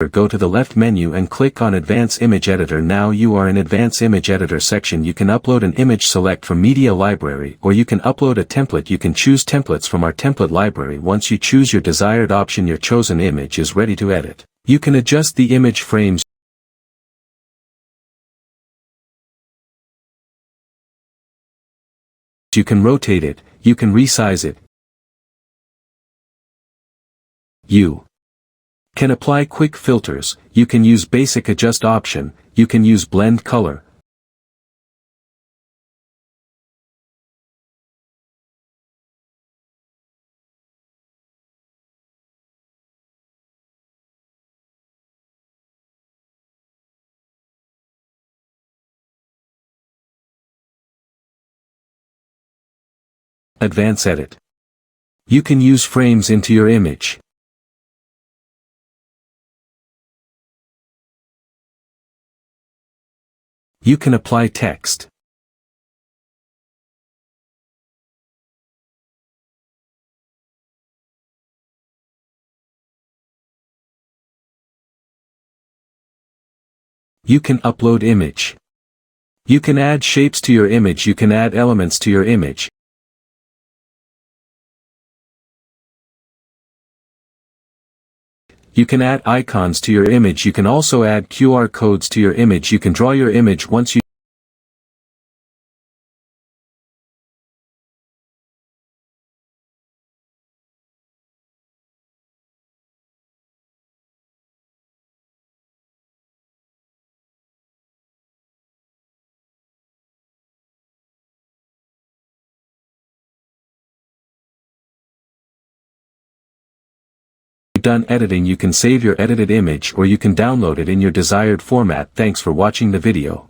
Go to the left menu and click on Advanced Image Editor. Now you are in Advanced Image Editor section. You can upload an image, select from Media Library, or you can upload a template. You can choose templates from our template library. Once you choose your desired option, your chosen image is ready to edit. You can adjust the image frames. You can rotate it, you can resize it. You can apply quick filters, you can use basic adjust option, you can use blend color. Advanced edit. You can use frames into your image. You can apply text. You can upload image. You can add shapes to your image. You can add elements to your image. You can add icons to your image. You can also add QR codes to your image. You can draw your image once you done editing. You can save your edited image or you can download it in your desired format. Thanks for watching the video.